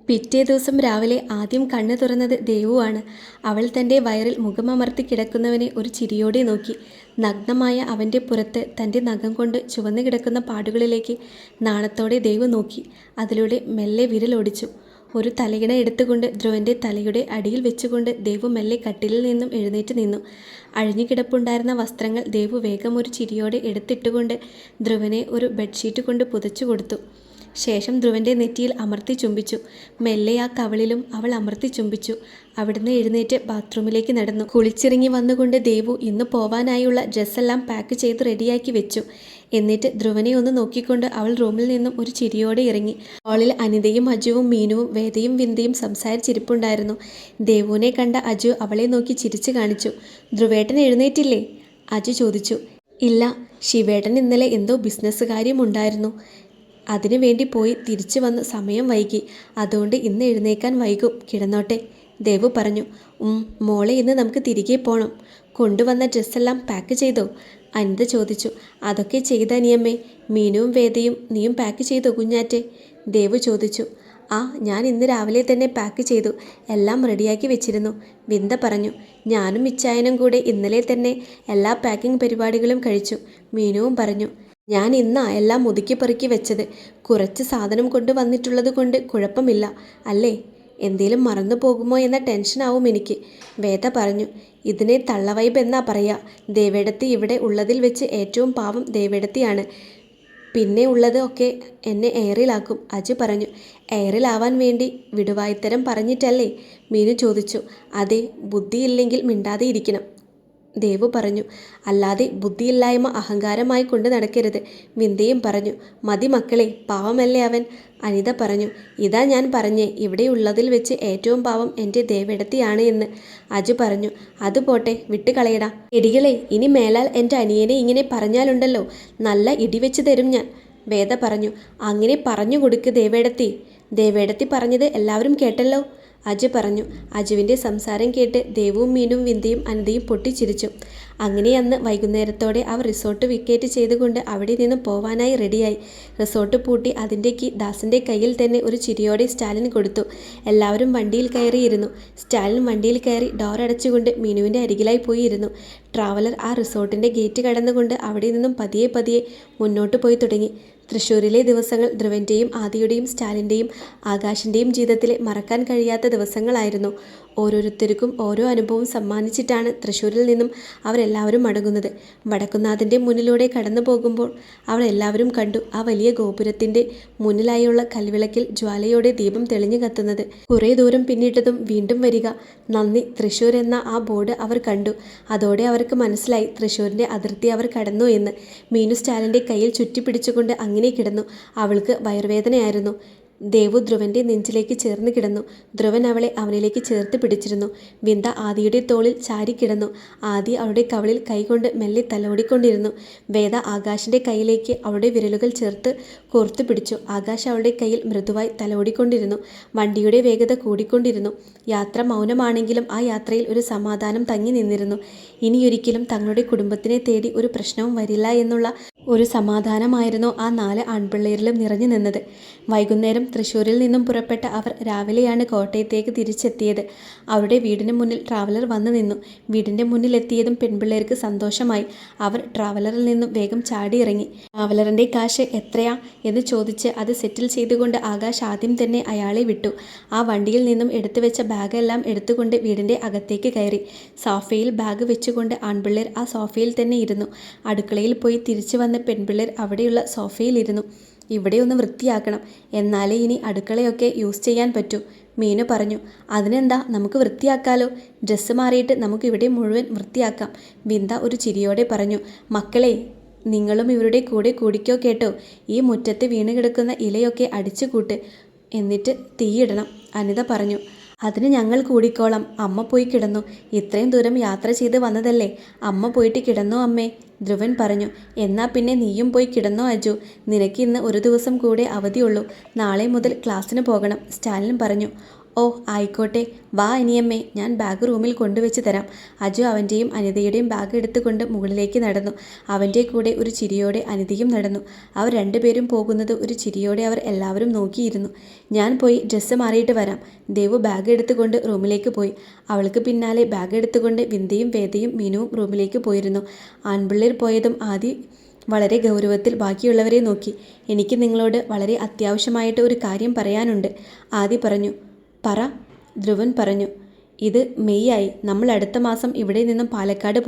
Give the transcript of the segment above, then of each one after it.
പിറ്റേ ദിവസം രാവിലെ ആദ്യം കണ്ണു തുറന്നത് ദേവുവാണ്. അവൾ തൻ്റെ വയറിൽ മുഖമമർത്തി കിടക്കുന്നവനെ ഒരു ചിരിയോടെ നോക്കി. നഗ്നമായ അവൻ്റെ പുറത്ത് തൻ്റെ നഖം കൊണ്ട് ചുവന്നു കിടക്കുന്ന പാടുകളിലേക്ക് നാണത്തോടെ ദേവു നോക്കി. അതിലൂടെ മെല്ലെ വിരലോടിച്ചു. ഒരു തലയിണ എടുത്തുകൊണ്ട് ധ്രുവൻ്റെ തലയുടെ അടിയിൽ വെച്ചുകൊണ്ട് ദേവു മെല്ലെ കട്ടിലിൽ നിന്നും എഴുന്നേറ്റ് നിന്നു. അഴിഞ്ഞുകിടപ്പുണ്ടായിരുന്ന വസ്ത്രങ്ങൾ ദേവു വേഗം ഒരു ചിരിയോടെ എടുത്തിട്ടുകൊണ്ട് ധ്രുവനെ ഒരു ബെഡ്ഷീറ്റ് കൊണ്ട് പുതച്ചു കൊടുത്തു. ശേഷം ധ്രുവൻ്റെ നെറ്റിയിൽ അമർത്തി ചുംബിച്ചു. മെല്ലെ ആ കവിളിലും അവൾ അമർത്തി ചുംബിച്ചു. അവിടുന്ന് എഴുന്നേറ്റ് ബാത്റൂമിലേക്ക് നടന്നു. കുളിച്ചിറങ്ങി വന്നുകൊണ്ട് ദേവു ഇന്ന് പോവാനായുള്ള ഡ്രസ്സെല്ലാം പാക്ക് ചെയ്ത് റെഡിയാക്കി വെച്ചു. എന്നിട്ട് ധ്രുവനെ ഒന്ന് നോക്കിക്കൊണ്ട് അവൾ റൂമിൽ നിന്നും ഒരു ചിരിയോടെ ഇറങ്ങി. ഹാളിൽ അനിതയും അജുവും മീനുവും വേദയും വിന്ദയും സംസാരിച്ചിരിപ്പുണ്ടായിരുന്നു. ദേവുവിനെ കണ്ട അജു അവളെ നോക്കി ചിരിച്ചു കാണിച്ചു. ധ്രുവേട്ടൻ എഴുന്നേറ്റില്ലേ? അജു ചോദിച്ചു. ഇല്ല, ശിവേട്ടൻ ഇന്നലെ എന്തോ ബിസിനസ് കാര്യമുണ്ടായിരുന്നു, അതിനു വേണ്ടി പോയി തിരിച്ചു വന്ന് സമയം വൈകി. അതുകൊണ്ട് ഇന്ന് എഴുന്നേക്കാൻ വൈകും, കിടന്നോട്ടെ, ദേവു പറഞ്ഞു. മോളെ ഇന്ന് നമുക്ക് തിരികെ പോകണം. കൊണ്ടുവന്ന ഡ്രസ്സെല്ലാം പാക്ക് ചെയ്തോ? അനിത ചോദിച്ചു. അതൊക്കെ ചെയ്ത അനിയമ്മേ. മീനുവും വേദയും നീയും പാക്ക് ചെയ്തോ കുഞ്ഞാറ്റെ? ദേവു ചോദിച്ചു. ഞാൻ ഇന്ന് രാവിലെ തന്നെ പാക്ക് ചെയ്തു, എല്ലാം റെഡിയാക്കി വെച്ചിരുന്നു, വിന്ദ പറഞ്ഞു. ഞാനും ഇച്ചായനും കൂടെ ഇന്നലെ തന്നെ എല്ലാ പാക്കിംഗ് പരിപാടികളും കഴിച്ചു, മീനുവും പറഞ്ഞു. ഞാൻ ഇന്നാ എല്ലാം ഒതുക്കി പെറുക്കി വെച്ചത്. കുറച്ച് സാധനം കൊണ്ട് വന്നിട്ടുള്ളത് കൊണ്ട് കുഴപ്പമില്ല അല്ലേ? എന്തേലും മറന്നു പോകുമോ എന്ന ടെൻഷനാവും എനിക്ക്, വേദ പറഞ്ഞു. ഇതിനെ തള്ളവൈബ് എന്നാ പറയാ. ദേവേടത്തി ഇവിടെ ഉള്ളതിൽ വെച്ച് ഏറ്റവും പാവം ദേവേടത്തിയാണ്. പിന്നെ ഉള്ളത് ഒക്കെ എന്നെ എയറിലാക്കും, അജു പറഞ്ഞു. എയറിലാവാൻ വേണ്ടി വിടുവായിത്തരം പറഞ്ഞിട്ടല്ലേ? മീനു ചോദിച്ചു. അതെ, ബുദ്ധിയില്ലെങ്കിൽ മിണ്ടാതെ ഇരിക്കണം, ദേവു പറഞ്ഞു. അല്ലാതെ ബുദ്ധിയില്ലായ്മ അഹങ്കാരമായി കൊണ്ട് നടക്കരുത്, വിന്ദയും പറഞ്ഞു. മതി മക്കളെ, പാവമല്ലേ അവൻ, അനിത പറഞ്ഞു. ഇതാ ഞാൻ പറഞ്ഞേ, ഇവിടെ ഉള്ളതിൽ വെച്ച് ഏറ്റവും പാവം എൻ്റെ ദേവേടത്തിയാണ് എന്ന്, അജു പറഞ്ഞു. അത് പോട്ടെ, വിട്ടുകളയടാ. എടികളെ, ഇനി മേലാൽ എൻ്റെ അനിയനെ ഇങ്ങനെ പറഞ്ഞാലുണ്ടല്ലോ, നല്ല ഇടിവെച്ച് തരും ഞാൻ, വേദ പറഞ്ഞു. അങ്ങനെ പറഞ്ഞു കൊടുക്ക് ദേവേടത്തി. ദേവേടത്തി പറഞ്ഞത് എല്ലാവരും കേട്ടല്ലോ, അജു പറഞ്ഞു. അജുവിൻ്റെ സംസാരം കേട്ട് ദേവുവും മീനും വിന്ദയും അനിതയും പൊട്ടിച്ചിരിച്ചു. അങ്ങനെ അന്ന് വൈകുന്നേരത്തോടെ അവർ റിസോർട്ട് വിക്കേറ്റ് ചെയ്തുകൊണ്ട് അവിടെ നിന്ന് പോവാനായി റെഡിയായി. റിസോർട്ട് പൂട്ടി അതിൻ്റെ കീ ദാസിൻ്റെ കയ്യിൽ തന്നെ ഒരു ചിരിയോടെ സ്റ്റാലിന് കൊടുത്തു. എല്ലാവരും വണ്ടിയിൽ കയറിയിരുന്നു. സ്റ്റാലിൻ വണ്ടിയിൽ കയറി ഡോർ അടച്ചുകൊണ്ട് മീനുവിൻ്റെ അരികിലായി പോയി ഇരുന്നു. ട്രാവലർ ആ റിസോർട്ടിൻ്റെ ഗേറ്റ് കടന്നുകൊണ്ട് അവിടെ നിന്നും പതിയെ പതിയെ മുന്നോട്ട് പോയി തുടങ്ങി. തൃശ്ശൂരിലെ ദിവസങ്ങൾ ധ്രുവൻ്റെയും ആദിയുടെയും സ്റ്റാലിൻ്റെയും ആകാശിൻ്റെയും ജീവിതത്തിലെ മറക്കാൻ കഴിയാത്ത ദിവസങ്ങളായിരുന്നു. ഓരോരുത്തർക്കും ഓരോ അനുഭവം സമ്മാനിച്ചിട്ടാണ് തൃശ്ശൂരിൽ നിന്നും അവരെല്ലാവരും മടങ്ങുന്നത്. വടക്കുന്നാഥൻ്റെ മുന്നിലൂടെ കടന്നു പോകുമ്പോൾ അവർ എല്ലാവരും കണ്ടു ആ വലിയ ഗോപുരത്തിൻ്റെ മുന്നിലായുള്ള കൽവിളക്കിൽ ജ്വാലയോടെ ദീപം തെളിഞ്ഞു കത്തുന്നത്. കുറേ ദൂരം പിന്നിട്ടതും വീണ്ടും വരിക, നന്ദി തൃശ്ശൂർ എന്ന ആ ബോർഡ് അവർ കണ്ടു. അതോടെ അവർക്ക് മനസ്സിലായി തൃശ്ശൂരിൻ്റെ അതിർത്തി അവർ കടന്നു എന്ന്. മീനു സ്റ്റാലിൻ്റെ കയ്യിൽ ചുറ്റിപ്പിടിച്ചുകൊണ്ട് അങ്ങനെ കിടന്നു. അവൾക്ക് വയറുവേദനയായിരുന്നു. ദേവു ധ്രുവൻ്റെ നെഞ്ചിലേക്ക് ചേർന്ന് കിടന്നു. ധ്രുവൻ അവളെ അവനിലേക്ക് ചേർത്ത് പിടിച്ചിരുന്നു. വിന്ദ ആദിയുടെ തോളിൽ ചാരിക്കിടന്നു. ആദി അവളുടെ കവളിൽ കൈകൊണ്ട് മെല്ലെ തലോടിക്കൊണ്ടിരുന്നു. വേദ ആകാശിൻ്റെ കയ്യിലേക്ക് അവളുടെ വിരലുകൾ ചേർത്ത് കോർത്തു പിടിച്ചു. ആകാശ് അവളുടെ കയ്യിൽ മൃദുവായി തലോടിക്കൊണ്ടിരുന്നു. വണ്ടിയുടെ വേഗത കൂടിക്കൊണ്ടിരുന്നു. യാത്ര മൗനമാണെങ്കിലും ആ യാത്രയിൽ ഒരു സമാധാനം തങ്ങി നിന്നിരുന്നു. ഇനിയൊരിക്കലും തങ്ങളുടെ കുടുംബത്തിനെ തേടി ഒരു പ്രശ്നവും വരില്ല എന്നുള്ള ഒരു സമാധാനമായിരുന്നു ആ 4 ആൺപിള്ളേരിലും നിറഞ്ഞു നിന്നത്. വൈകുന്നേരം തൃശ്ശൂരിൽ നിന്നും പുറപ്പെട്ട അവർ രാവിലെയാണ് കോട്ടയത്തേക്ക് തിരിച്ചെത്തിയത്. അവരുടെ വീടിന് മുന്നിൽ ട്രാവലർ വന്നു നിന്നു. വീടിൻ്റെ മുന്നിലെത്തിയതും പെൺപിള്ളേർക്ക് സന്തോഷമായി. അവർ ട്രാവലറിൽ നിന്നും വേഗം ചാടിയിറങ്ങി. ട്രാവലറിൻ്റെ കാശ് എത്രയാ എന്ന് ചോദിച്ച് അത് സെറ്റിൽ ചെയ്തുകൊണ്ട് ആകാശ് ആദ്യം തന്നെ അയാളെ വിട്ടു. ആ വണ്ടിയിൽ നിന്നും എടുത്തു വെച്ച ബാഗെല്ലാം എടുത്തുകൊണ്ട് വീടിൻ്റെ അകത്തേക്ക് കയറി. സോഫയിൽ ബാഗ് വെച്ചുകൊണ്ട് ആൺപിള്ളേർ ആ സോഫയിൽ തന്നെ ഇരുന്നു. അടുക്കളയിൽ പോയി തിരിച്ചു വന്ന പെൺപിള്ളേർ അവിടെയുള്ള സോഫയിലിരുന്നു. ഇവിടെ ഒന്ന് വൃത്തിയാക്കണം, എന്നാലേ ഇനി അടുക്കളയൊക്കെ യൂസ് ചെയ്യാൻ പറ്റൂ, മീനു പറഞ്ഞു. അതിനെന്താ, നമുക്ക് വൃത്തിയാക്കാലോ, ഡ്രസ്സ് മാറിയിട്ട് നമുക്ക് ഇവിടെ മുഴുവൻ വൃത്തിയാക്കാം, വിന്ദ ഒരു ചിരിയോടെ പറഞ്ഞു. മക്കളെ, നിങ്ങളും ഇവരുടെ കൂടെ കൂടിക്കോ കേട്ടോ. ഈ മുറ്റത്ത് വീണ് കിടക്കുന്ന ഇലയൊക്കെ അടിച്ചു കൂട്ട്, എന്നിട്ട് തീയിടണം, അനിത പറഞ്ഞു. അതിന് ഞങ്ങൾ കൂടിക്കോളാം, അമ്മ പോയി കിടന്നു. ഇത്രയും ദൂരം യാത്ര ചെയ്ത് വന്നതല്ലേ, അമ്മ പോയിട്ട് കിടന്നോ അമ്മേ, ധ്രുവൻ പറഞ്ഞു. എന്നാ പിന്നെ നീയും പോയി കിടന്നോ അജു, നിനക്ക് ഇന്ന് ഒരു ദിവസം കൂടെ അവധിയുള്ളൂ, നാളെ മുതൽ ക്ലാസ്സിന് പോകണം, സ്റ്റാലിൻ പറഞ്ഞു. ഓ ആയിക്കോട്ടെ, വാ അനിയമ്മേ, ഞാൻ ബാഗ് റൂമിൽ കൊണ്ടുവച്ച് തരാം. അജു അവൻ്റെയും അനിതയുടെയും ബാഗ് എടുത്തുകൊണ്ട് മുകളിലേക്ക് നടന്നു. അവൻ്റെ കൂടെ ഒരു ചിരിയോടെ അനിതയും നടന്നു. അവർ രണ്ടുപേരും പോകുന്നത് ഒരു ചിരിയോടെ അവർ എല്ലാവരും നോക്കിയിരുന്നു. ഞാൻ പോയി ഡ്രസ്സ് മാറിയിട്ട് വരാം. ദേവു ബാഗ് എടുത്തുകൊണ്ട് റൂമിലേക്ക് പോയി. അവൾക്ക് പിന്നാലെ ബാഗ് എടുത്തുകൊണ്ട് വിന്ദയും വേദയും മീനുവും റൂമിലേക്ക് പോയിരുന്നു. ആൺപിള്ളേർ പോയതും ആദി വളരെ ഗൗരവത്തിൽ ബാക്കിയുള്ളവരെ നോക്കി. എനിക്ക് നിങ്ങളോട് വളരെ അത്യാവശ്യമായിട്ട് ഒരു കാര്യം പറയാനുണ്ട്, ആദി പറഞ്ഞു. പറ, ധ്രുവൻ പറഞ്ഞു. ഇത് മെയ് ആയി. നമ്മൾ അടുത്ത മാസം ഇവിടെ നിന്നും പാലക്കാട്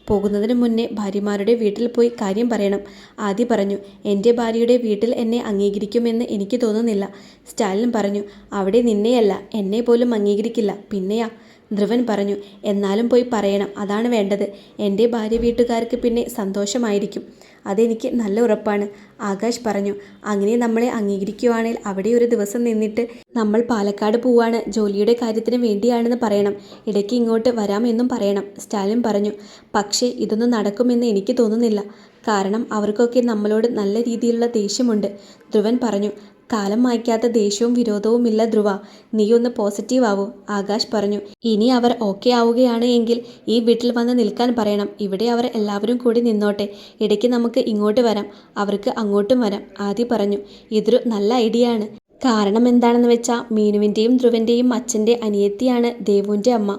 പോകുന്നതിന് മുന്നേ ഭാര്യമാരുടെ വീട്ടിൽ പോയി കാര്യം പറയണം, ആദി പറഞ്ഞു. എൻ്റെ ഭാര്യയുടെ വീട്ടിൽ എന്നെ അംഗീകരിക്കുമെന്ന് എനിക്ക് തോന്നുന്നില്ല, സ്റ്റാലിൻ പറഞ്ഞു. അവിടെ നിന്നെയല്ല, എന്നെ പോലും അംഗീകരിക്കില്ല, പിന്നെയാ, ധ്രുവൻ പറഞ്ഞു. എന്നാലും പോയി പറയണം, അതാണ് വേണ്ടത്. എൻ്റെ ഭാര്യ വീട്ടുകാർക്ക് പിന്നെ സന്തോഷമായിരിക്കും, അതെനിക്ക് നല്ല ഉറപ്പാണ്, ആകാശ് പറഞ്ഞു. അങ്ങനെ നമ്മളെ അംഗീകരിക്കുവാണെങ്കിൽ അവിടെ ഒരു ദിവസം നിന്നിട്ട് നമ്മൾ പാലക്കാട് പോവാണ്, ജോലിയുടെ കാര്യത്തിന് വേണ്ടിയാണെന്ന് പറയണം, ഇടയ്ക്ക് ഇങ്ങോട്ട് വരാമെന്നും പറയണം, സ്റ്റാലിൻ പറഞ്ഞു. പക്ഷേ ഇതൊന്നും നടക്കുമെന്ന് എനിക്ക് തോന്നുന്നില്ല. കാരണം അവർക്കൊക്കെ നമ്മളോട് നല്ല രീതിയിലുള്ള ദേഷ്യമുണ്ട്, ധ്രുവൻ പറഞ്ഞു. കാലം മായ്ക്കാത്ത ദേഷ്യവും വിരോധവുമില്ല ധ്രുവ, നീയൊന്ന് പോസിറ്റീവ് ആവൂ, ആകാശ് പറഞ്ഞു. ഇനി അവർ ഓക്കെ ആവുകയാണ് എങ്കിൽ ഈ വീട്ടിൽ വന്ന് നിൽക്കാൻ പറയണം. ഇവിടെ അവർ എല്ലാവരും കൂടി നിന്നോട്ടെ, ഇടയ്ക്ക് നമുക്ക് ഇങ്ങോട്ട് വരാം, അവർക്ക് അങ്ങോട്ടും വരാം, ആദി പറഞ്ഞു. ഇതൊരു നല്ല ഐഡിയ ആണ്. കാരണം എന്താണെന്ന് വെച്ചാൽ മീനുവിൻ്റെയും ധ്രുവൻ്റെയും അച്ഛൻ്റെ അനിയത്തിയാണ് ദേവുവിൻ്റെ അമ്മ.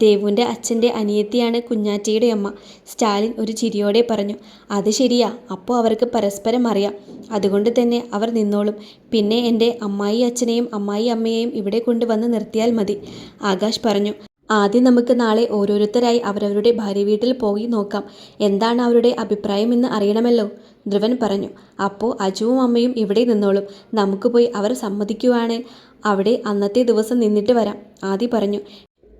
ദേവുവിൻ്റെ അച്ഛൻ്റെ അനിയത്തിയാണ് കുഞ്ഞാറ്റയുടെ അമ്മ, സ്റ്റാലിൻ ഒരു ചിരിയോടെ പറഞ്ഞു. അത് ശരിയാ, അപ്പോൾ അവർക്ക് പരസ്പരം അറിയാം, അതുകൊണ്ട് തന്നെ അവർ നിന്നോളും. പിന്നെ എൻ്റെ അമ്മായി അച്ഛനെയും അമ്മായി അമ്മയെയും ഇവിടെ കൊണ്ടുവന്ന് നിർത്തിയാൽ മതി, ആകാശ് പറഞ്ഞു. ആദ്യം നമുക്ക് നാളെ ഓരോരുത്തരായി അവരവരുടെ ഭാര്യ വീട്ടിൽ പോയി നോക്കാം. എന്താണ് അവരുടെ അഭിപ്രായം എന്ന് അറിയണമല്ലോ, ധ്രുവൻ പറഞ്ഞു. അപ്പോൾ അജുവും അമ്മയും ഇവിടെ നിന്നോളും. നമുക്ക് പോയി അവർ സമ്മതിക്കുവാണെങ്കിൽ അവിടെ അന്നത്തെ ദിവസം നിന്നിട്ട് വരാം, ആദി പറഞ്ഞു.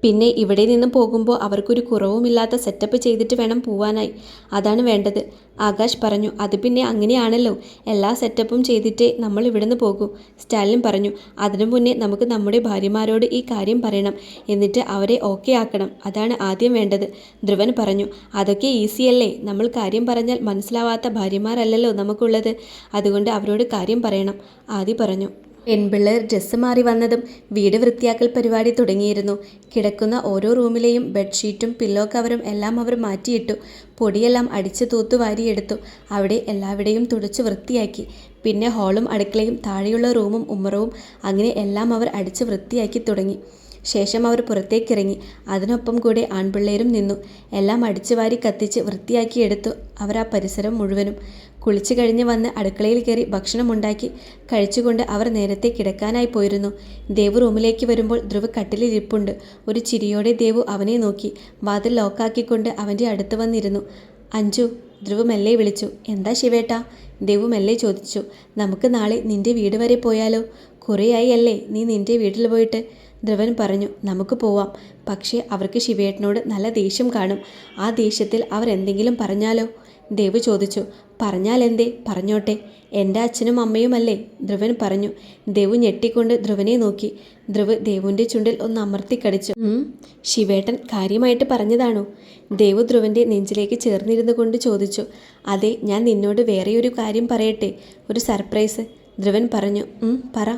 പിന്നെ ഇവിടെ നിന്ന് പോകുമ്പോൾ അവർക്കൊരു കുറവുമില്ലാത്ത സെറ്റപ്പ് ചെയ്തിട്ട് വേണം പോവാനായി, അതാണ് വേണ്ടത്, ആകാശ് പറഞ്ഞു. അത് പിന്നെ അങ്ങനെയാണല്ലോ, എല്ലാ സെറ്റപ്പും ചെയ്തിട്ടേ നമ്മൾ ഇവിടുന്ന് പോകൂ, സ്റ്റാലിൻ പറഞ്ഞു. അതിനു മുന്നേ നമുക്ക് നമ്മുടെ ഭാര്യമാരോട് ഈ കാര്യം പറയണം, എന്നിട്ട് അവരെ ഓക്കെ ആക്കണം, അതാണ് ആദ്യം വേണ്ടത്, ധ്രുവൻ പറഞ്ഞു. അതൊക്കെ ഈസിയല്ലേ, നമ്മൾ കാര്യം പറഞ്ഞാൽ മനസ്സിലാവാത്ത ഭാര്യമാരല്ലല്ലോ നമുക്കുള്ളത്, അതുകൊണ്ട് അവരോട് കാര്യം പറയണം, ആദി പറഞ്ഞു. പെൺപിള്ളേർ ഡ്രസ്സ് മാറി വന്നതും വീട് വൃത്തിയാക്കൽ പരിപാടി തുടങ്ങിയിരുന്നു. കിടക്കുന്ന ഓരോ റൂമിലെയും ബെഡ്ഷീറ്റും പില്ലോ കവറും എല്ലാം അവർ മാറ്റിയിട്ടു. പൊടിയെല്ലാം അടിച്ച് തൂത്തുവാരിയെടുത്തു. അവിടെ എല്ലാവിടെയും തുടച്ച് വൃത്തിയാക്കി. പിന്നെ ഹാളും അടുക്കളയും താഴെയുള്ള റൂമും ഉമ്മറവും അങ്ങനെ എല്ലാം അവർ അടിച്ച് വൃത്തിയാക്കി തുടങ്ങി. ശേഷം അവർ പുറത്തേക്കിറങ്ങി. അതിനൊപ്പം കൂടെ ആൺപിള്ളേരും നിന്നു. എല്ലാം അടിച്ചു വാരി കത്തിച്ച് വൃത്തിയാക്കിയെടുത്തു അവർ ആ പരിസരം മുഴുവനും. കുളിച്ചു കഴിഞ്ഞ് വന്ന് അടുക്കളയിൽ കയറി ഭക്ഷണമുണ്ടാക്കി കഴിച്ചുകൊണ്ട് അവർ നേരത്തെ കിടക്കാനായി പോയിരുന്നു. ദേവു റൂമിലേക്ക് വരുമ്പോൾ ധ്രുവ് കട്ടിലിരിപ്പുണ്ട്. ഒരു ചിരിയോടെ ദേവു അവനെ നോക്കി. വാതിൽ ലോക്കാക്കിക്കൊണ്ട് അവൻ്റെ അടുത്ത് വന്നിരുന്നു. അഞ്ജു, ധ്രുവ് മെല്ലെ വിളിച്ചു. എന്താ ശിവേട്ടാ, ദേവു മെല്ലെ ചോദിച്ചു. നമുക്ക് നാളെ നിന്റെ വീട് വരെ പോയാലോ? കുറേയായി അല്ലേ നീ നിന്റെ വീട്ടിൽ പോയിട്ട്, ധ്രുവൻ പറഞ്ഞു. നമുക്ക് പോവാം, പക്ഷേ അവർക്ക് ശിവേട്ടനോട് നല്ല ദേഷ്യം കാണും. ആ ദേഷ്യത്തിൽ അവർ എന്തെങ്കിലും പറഞ്ഞാലോ, ദേവു ചോദിച്ചു. പറഞ്ഞാൽ എന്തേ, പറഞ്ഞോട്ടെ, എൻ്റെ അച്ഛനും അമ്മയുമല്ലേ, ധ്രുവൻ പറഞ്ഞു. ദേവു ഞെട്ടിക്കൊണ്ട് ധ്രുവനെ നോക്കി. ധ്രുവ് ദേവുവിൻ്റെ ചുണ്ടിൽ ഒന്ന് അമർത്തിക്കടിച്ചു. ശിവേട്ടൻ കാര്യമായിട്ട് പറഞ്ഞതാണോ? ദേവു ധ്രുവൻ്റെ നെഞ്ചിലേക്ക് ചേർന്നിരുന്നു കൊണ്ട് ചോദിച്ചു. അതെ, ഞാൻ നിന്നോട് വേറെയൊരു കാര്യം പറയട്ടെ, ഒരു സർപ്രൈസ്, ധ്രുവൻ പറഞ്ഞു. പറ,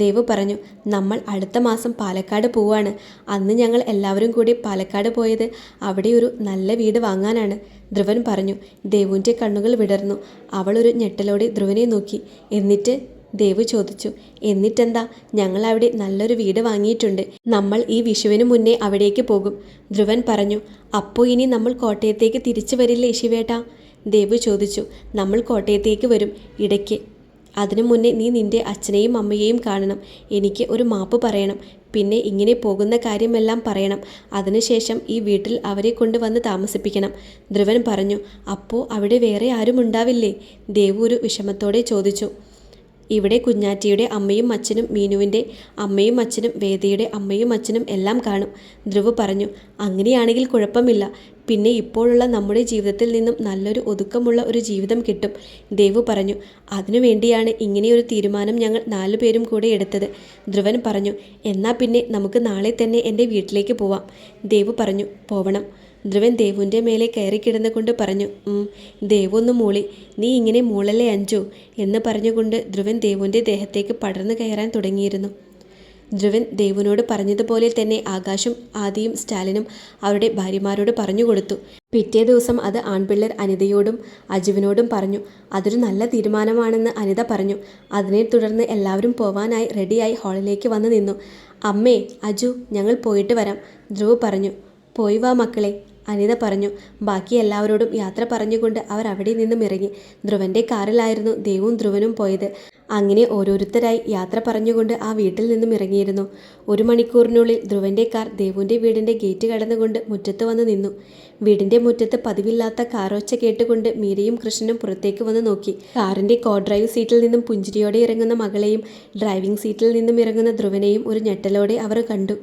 ദേവു പറഞ്ഞു. നമ്മൾ അടുത്ത മാസം പാലക്കാട് പോവാണ്. അന്ന് ഞങ്ങൾ എല്ലാവരും കൂടി പാലക്കാട് പോയത് അവിടെ ഒരു നല്ല വീട് വാങ്ങാനാണ്, ധ്രുവൻ പറഞ്ഞു. ദേവുവിൻ്റെ കണ്ണുകൾ വിടർന്നു. അവൾ ഒരു ഞെട്ടലോടെ ധ്രുവനെ നോക്കി. എന്നിട്ട്, ദേവു ചോദിച്ചു. എന്നിട്ടെന്താ, ഞങ്ങൾ അവിടെ നല്ലൊരു വീട് വാങ്ങിയിട്ടുണ്ട്. നമ്മൾ ഈ വിഷുവിന് മുന്നേ അവിടേക്ക് പോകും, ധ്രുവൻ പറഞ്ഞു. അപ്പോൾ ഇനി നമ്മൾ കോട്ടയത്തേക്ക് തിരിച്ചു വരില്ലേ ശിവേട്ടാ, ദേവു ചോദിച്ചു. നമ്മൾ കോട്ടയത്തേക്ക് വരും, ഇടയ്ക്ക്. അതിനു മുന്നേ നീ നിൻ്റെ അച്ഛനെയും അമ്മയെയും കാണണം, എനിക്ക് ഒരു മാപ്പ് പറയണം, പിന്നെ ഇങ്ങനെ പോകുന്ന കാര്യമെല്ലാം പറയണം. അതിനുശേഷം ഈ വീട്ടിൽ അവരെ കൊണ്ടുവന്ന് താമസിപ്പിക്കണം, ധ്രുവൻ പറഞ്ഞു. അപ്പോൾ അവിടെ വേറെ ആരും ഉണ്ടാവില്ലേ, ദേവു ഒരു വിഷമത്തോടെ ചോദിച്ചു. ഇവിടെ കുഞ്ഞാറ്റിയുടെ അമ്മയും അച്ഛനും, മീനുവിൻ്റെ അമ്മയും അച്ഛനും, വേദയുടെ അമ്മയും അച്ഛനും എല്ലാം കാണും, ധ്രുവ് പറഞ്ഞു. അങ്ങനെയാണെങ്കിൽ കുഴപ്പമില്ല. പിന്നെ ഇപ്പോഴുള്ള നമ്മുടെ ജീവിതത്തിൽ നിന്നും നല്ലൊരു ഒതുക്കമുള്ള ഒരു ജീവിതം കിട്ടും, ദേവു പറഞ്ഞു. അതിനുവേണ്ടിയാണ് ഇങ്ങനെയൊരു തീരുമാനം ഞങ്ങൾ 4 പേരും കൂടെ എടുത്തത്, ധ്രുവൻ പറഞ്ഞു. എന്നാൽ പിന്നെ നമുക്ക് നാളെ തന്നെ എൻ്റെ വീട്ടിലേക്ക് പോവാം, ദേവു പറഞ്ഞു. പോവണം, ധ്രുവൻ ദേവുവിൻ്റെ മേലെ കയറി കിടന്നുകൊണ്ട് പറഞ്ഞു. ദേവു ഒന്ന് മൂളി. നീ ഇങ്ങനെ മൂളല്ലേ അഞ്ജു, എന്ന് പറഞ്ഞുകൊണ്ട് ധ്രുവൻ ദേവുവിൻ്റെ ദേഹത്തേക്ക് പടർന്നു കയറാൻ തുടങ്ങിയിരുന്നു. ധ്രുവൻ ദേവുവിനോട് പറഞ്ഞതുപോലെ തന്നെ ആകാശും ആദിയും സ്റ്റാലിനും അവരുടെ ഭാര്യമാരോട് പറഞ്ഞു കൊടുത്തു. പിറ്റേ ദിവസം അത് ആൺപിള്ളേർ അനിതയോടും അജുവിനോടും പറഞ്ഞു. അതൊരു നല്ല തീരുമാനമാണെന്ന് അനിത പറഞ്ഞു. അതിനെ തുടർന്ന് എല്ലാവരും പോവാനായി റെഡിയായി ഹാളിലേക്ക് വന്നു നിന്നു. അമ്മേ, അജു, ഞങ്ങൾ പോയിട്ട് വരാം, ധ്രുവ് പറഞ്ഞു. പോയി വാ മക്കളെ, അനിത പറഞ്ഞു. ബാക്കി എല്ലാവരോടും യാത്ര പറഞ്ഞുകൊണ്ട് അവർ അവിടെ നിന്നും ഇറങ്ങി. ധ്രുവൻ്റെ കാറിലായിരുന്നു ദേവും ധ്രുവനും പോയത്. അങ്ങനെ ഓരോരുത്തരായി യാത്ര പറഞ്ഞുകൊണ്ട് ആ വീട്ടിൽ നിന്നും ഇറങ്ങിയിരുന്നു. 1 മണിക്കൂറിനുള്ളിൽ ധ്രുവൻ്റെ കാർ ദേവുവിൻ്റെ വീടിൻ്റെ ഗേറ്റ് കടന്നുകൊണ്ട് മുറ്റത്ത് വന്ന് നിന്നു. വീടിൻ്റെ മുറ്റത്ത് പതിവില്ലാത്ത കാറൊച്ച കേട്ടുകൊണ്ട് മീരയും കൃഷ്ണനും പുറത്തേക്ക് വന്ന് നോക്കി. കാറിൻ്റെ കോ ഡ്രൈവ് സീറ്റിൽ നിന്നും പുഞ്ചിരിയോടെ ഇറങ്ങുന്ന മകളെയും ഡ്രൈവിംഗ് സീറ്റിൽ നിന്നും ഇറങ്ങുന്ന ധ്രുവനെയും ഒരു ഞെട്ടലോടെ അവർ കണ്ടു.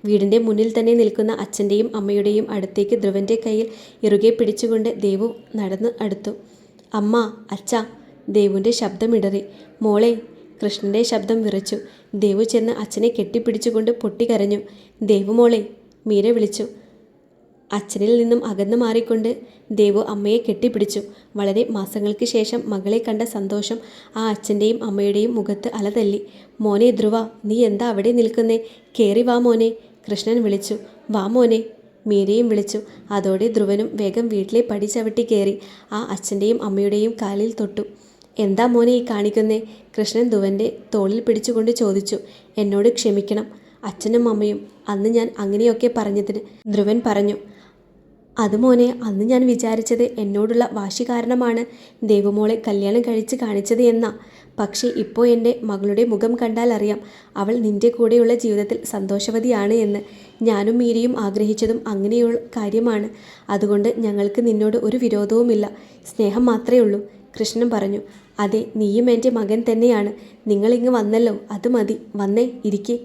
വീടിൻ്റെ മുന്നിൽ തന്നെ നിൽക്കുന്ന അച്ഛൻ്റെയും അമ്മയുടെയും അടുത്തേക്ക് ധ്രുവൻ്റെ കയ്യിൽ ഇറുകെ പിടിച്ചുകൊണ്ട് ദേവു നടന്ന് അടുത്തു. അമ്മ, അച്ഛ, ദേവുവിൻ്റെ ശബ്ദമിടറി. മോളെ, കൃഷ്ണൻ്റെ ശബ്ദം വിറച്ചു. ദേവു ചെന്ന് അച്ഛനെ കെട്ടിപ്പിടിച്ചുകൊണ്ട് പൊട്ടിക്കരഞ്ഞു. ദേവു മോളെ, മീര വിളിച്ചു. അച്ഛനിൽ നിന്നും അകന്നു മാറിക്കൊണ്ട് ദേവു അമ്മയെ കെട്ടിപ്പിടിച്ചു. വളരെ മാസങ്ങൾക്ക് ശേഷം മകളെ കണ്ട സന്തോഷം ആ അച്ഛൻ്റെയും അമ്മയുടെയും മുഖത്ത് അലതല്ലി. മോനെ ധ്രുവ, നീ എന്താ അവിടെ നിൽക്കുന്നേ? കേറി വാ മോനെ, കൃഷ്ണൻ വിളിച്ചു. വാ മോനെ, മീരയും വിളിച്ചു. അതോടെ ധ്രുവനും വേഗം വീട്ടിലെ പടി ചവിട്ടി കയറി ആ അച്ഛൻ്റെയും അമ്മയുടെയും കാലിൽ തൊട്ടു. എന്താ മോനെ ഈ കാണിക്കുന്നേ? കൃഷ്ണൻ ധ്രുവൻ്റെ തോളിൽ പിടിച്ചുകൊണ്ട് ചോദിച്ചു. എന്നോട് ക്ഷമിക്കണം അച്ഛനും അമ്മയും, അന്ന് ഞാൻ അങ്ങനെയൊക്കെ പറഞ്ഞതിന്, ധ്രുവൻ പറഞ്ഞു. അത് മോനെ, അന്ന് ഞാൻ വിചാരിച്ചത് എന്നോടുള്ള വാശി കാരണമാണ് ദേവുമോളെ കല്യാണം കഴിച്ച് കാണിച്ചത് എന്നാ. പക്ഷേ ഇപ്പോൾ എൻ്റെ മകളുടെ മുഖം കണ്ടാൽ അറിയാം അവൾ നിൻ്റെ കൂടെയുള്ള ജീവിതത്തിൽ സന്തോഷവതിയാണ് എന്ന്. ഞാനും മീരയും ആഗ്രഹിച്ചതും അങ്ങനെയുള്ള കാര്യമാണ്. അതുകൊണ്ട് ഞങ്ങൾക്ക് നിന്നോട് ഒരു വിരോധവുമില്ല, സ്നേഹം മാത്രമേ ഉള്ളൂ, കൃഷ്ണൻ പറഞ്ഞു. അതെ, നീയും എൻ്റെ മകൻ തന്നെയാണ്. നിങ്ങളിങ്ങ് വന്നല്ലോ, അത് മതി, വന്നേ ഇരിക്കേ,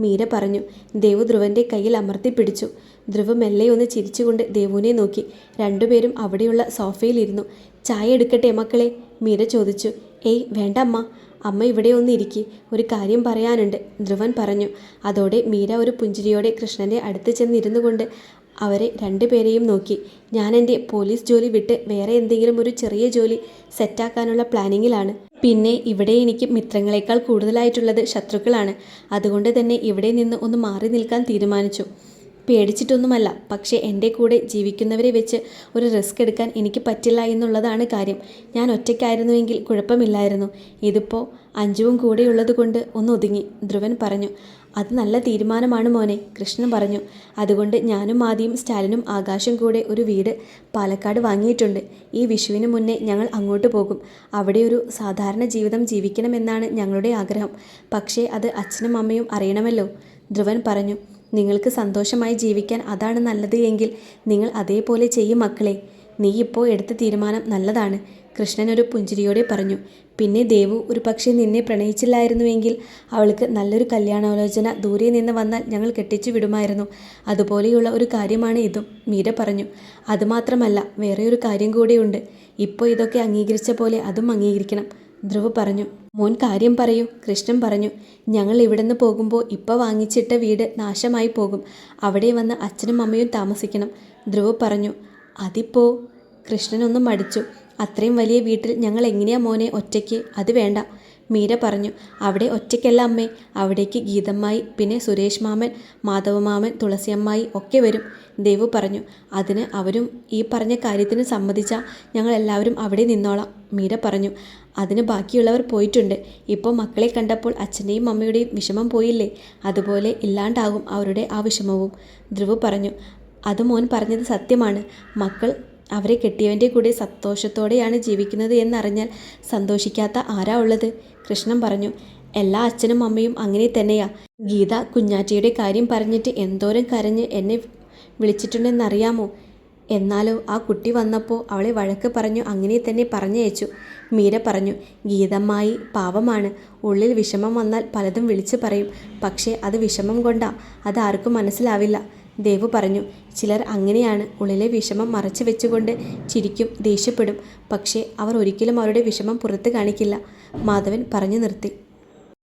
മീര പറഞ്ഞു. ദേവു ധ്രുവൻ്റെ കയ്യിൽ അമർത്തിപ്പിടിച്ചു. ധ്രുവ് മെല്ലെ ഒന്ന് ചിരിച്ചുകൊണ്ട് ദേവുവിനെ നോക്കി. രണ്ടുപേരും അവിടെയുള്ള സോഫയിലിരുന്നു. ചായ എടുക്കട്ടെ മക്കളെ? മീര ചോദിച്ചു. ഏയ് വേണ്ട അമ്മ, അമ്മ ഇവിടെ ഒന്ന് ഇരിക്കി, ഒരു കാര്യം പറയാനുണ്ട്, ധ്രുവൻ പറഞ്ഞു. അതോടെ മീര ഒരു പുഞ്ചിരിയോടെ കൃഷ്ണൻ്റെ അടുത്ത് ചെന്നിരുന്നു കൊണ്ട് അവരെ രണ്ടുപേരെയും നോക്കി. ഞാൻ എൻ്റെ പോലീസ് ജോലി വിട്ട് വേറെ എന്തെങ്കിലും ഒരു ചെറിയ ജോലി സെറ്റാക്കാനുള്ള പ്ലാനിങ്ങിലാണ്. പിന്നെ ഇവിടെ എനിക്ക് മിത്രങ്ങളെക്കാൾ കൂടുതലായിട്ടുള്ളത് ശത്രുക്കളാണ്. അതുകൊണ്ട് തന്നെ ഇവിടെ നിന്ന് ഒന്ന് മാറി നിൽക്കാൻ തീരുമാനിച്ചു. പേടിച്ചിട്ടൊന്നുമല്ല, പക്ഷേ എൻ്റെ കൂടെ ജീവിക്കുന്നവരെ വെച്ച് ഒരു റിസ്ക് എടുക്കാൻ എനിക്ക് പറ്റില്ല എന്നുള്ളതാണ് കാര്യം. ഞാൻ ഒറ്റയ്ക്കായിരുന്നുവെങ്കിൽ കുഴപ്പമില്ലായിരുന്നു. ഇതിപ്പോൾ അഞ്ജുവും കൂടെയുള്ളത് കൊണ്ട് ഒന്ന് ഒതുങ്ങി, ധ്രുവൻ പറഞ്ഞു. അത് നല്ല തീരുമാനമാണ് മോനെ, കൃഷ്ണൻ പറഞ്ഞു. അതുകൊണ്ട് ഞാനും ആദ്യം സ്റ്റാലിനും ആകാശം കൂടെ ഒരു വീട് പാലക്കാട് വാങ്ങിയിട്ടുണ്ട്. ഈ വിഷുവിന് മുന്നേ ഞങ്ങൾ അങ്ങോട്ട് പോകും. അവിടെ ഒരു സാധാരണ ജീവിതം ജീവിക്കണമെന്നാണ് ഞങ്ങളുടെ ആഗ്രഹം. പക്ഷേ അത് അച്ഛനും അമ്മയും അറിയണമല്ലോ, ധ്രുവൻ പറഞ്ഞു. നിങ്ങൾക്ക് സന്തോഷമായി ജീവിക്കാൻ അതാണ് നല്ലത് എങ്കിൽ നിങ്ങൾ അതേപോലെ ചെയ്യും മക്കളെ. നീ ഇപ്പോൾ എടുത്ത തീരുമാനം നല്ലതാണ്, കൃഷ്ണൻ ഒരു പുഞ്ചിരിയോടെ പറഞ്ഞു. പിന്നെ ദേവു ഒരു പക്ഷേ നിന്നെ പ്രണയിച്ചില്ലായിരുന്നുവെങ്കിൽ അവൾക്ക് നല്ലൊരു കല്യാണാലോചന ദൂരെ നിന്ന് വന്നാൽ ഞങ്ങൾ കെട്ടിച്ചു വിടുമായിരുന്നു. അതുപോലെയുള്ള ഒരു കാര്യമാണ് ഇതും, മീര പറഞ്ഞു. അതുമാത്രമല്ല, വേറെ ഒരു കാര്യം കൂടെയുണ്ട്. ഇപ്പോൾ ഇതൊക്കെ അംഗീകരിച്ച പോലെ അതും അംഗീകരിക്കണം, ധ്രുവ് പറഞ്ഞു. മോൻ കാര്യം പറയൂ, കൃഷ്ണൻ പറഞ്ഞു. ഞങ്ങൾ ഇവിടുന്ന് പോകുമ്പോൾ ഇപ്പോൾ വാങ്ങിച്ചിട്ട വീട് നാശമായി പോകും. അവിടെ വന്ന് അച്ഛനും അമ്മയും താമസിക്കണം, ധ്രുവ് പറഞ്ഞു. അതിപ്പോൾ, കൃഷ്ണനൊന്നും മടിച്ചു. അത്രയും വലിയ വീട്ടിൽ ഞങ്ങൾ എങ്ങനെയാ മോനെ ഒറ്റയ്ക്ക്? അത് വേണ്ട, മീര പറഞ്ഞു. അവിടെ ഒറ്റയ്ക്കല്ല അമ്മേ, അവിടേക്ക് ഗീതമ്മായി, പിന്നെ സുരേഷ് മാമൻ, മാധവമാമൻ, തുളസിയമ്മായി ഒക്കെ വരും, ദേവു പറഞ്ഞു. അതിന് അവരും ഈ പറഞ്ഞ കാര്യത്തിന് സമ്മതിച്ചാൽ ഞങ്ങൾ എല്ലാവരും അവിടെ നിന്നോളാം, മീര പറഞ്ഞു. അതിന് ബാക്കിയുള്ളവർ പോയിട്ടുണ്ട്. ഇപ്പോൾ മക്കളെ കണ്ടപ്പോൾ അച്ഛൻ്റെയും അമ്മയുടെയും വിഷമം പോയില്ലേ, അതുപോലെ ഇല്ലാണ്ടാകും അവരുടെ ആ വിഷമവും, ധ്രുവ് പറഞ്ഞു. അത് മോൻ പറഞ്ഞത് സത്യമാണ്. മക്കൾ അവരെ കെട്ടിയവൻ്റെ കൂടെ സന്തോഷത്തോടെയാണ് ജീവിക്കുന്നത് എന്നറിഞ്ഞാൽ സന്തോഷിക്കാത്ത ആരാ ഉള്ളത്, കൃഷ്ണൻ പറഞ്ഞു. എല്ലാ അച്ഛനും അമ്മയും അങ്ങനെ തന്നെയാ. ഗീത കുഞ്ഞാറ്റയുടെ കാര്യം പറഞ്ഞിട്ട് എന്തോരം കരഞ്ഞ് എന്നെ വിളിച്ചിട്ടുണ്ടെന്നറിയാമോ? എന്നാലോ ആ കുട്ടി വന്നപ്പോൾ അവളെ വഴക്ക് പറഞ്ഞു അങ്ങനെ തന്നെ പറഞ്ഞയച്ചു, മീര പറഞ്ഞു. ഗീതമ്മായി പാവമാണ്. ഉള്ളിൽ വിഷമം വന്നാൽ പലതും വിളിച്ചു പറയും. പക്ഷേ അത് വിഷമം കൊണ്ടാ, അതാർക്കും മനസ്സിലാവില്ല, ദേവു പറഞ്ഞു. ചിലർ അങ്ങനെയാണ്, ഉള്ളിലെ വിഷമം മറച്ചു വെച്ചുകൊണ്ട് ചിരിക്കും, ദേഷ്യപ്പെടും. പക്ഷേ അവർ ഒരിക്കലും അവരുടെ വിഷമം പുറത്ത് കാണിക്കില്ല, മാധവൻ പറഞ്ഞു നിർത്തി.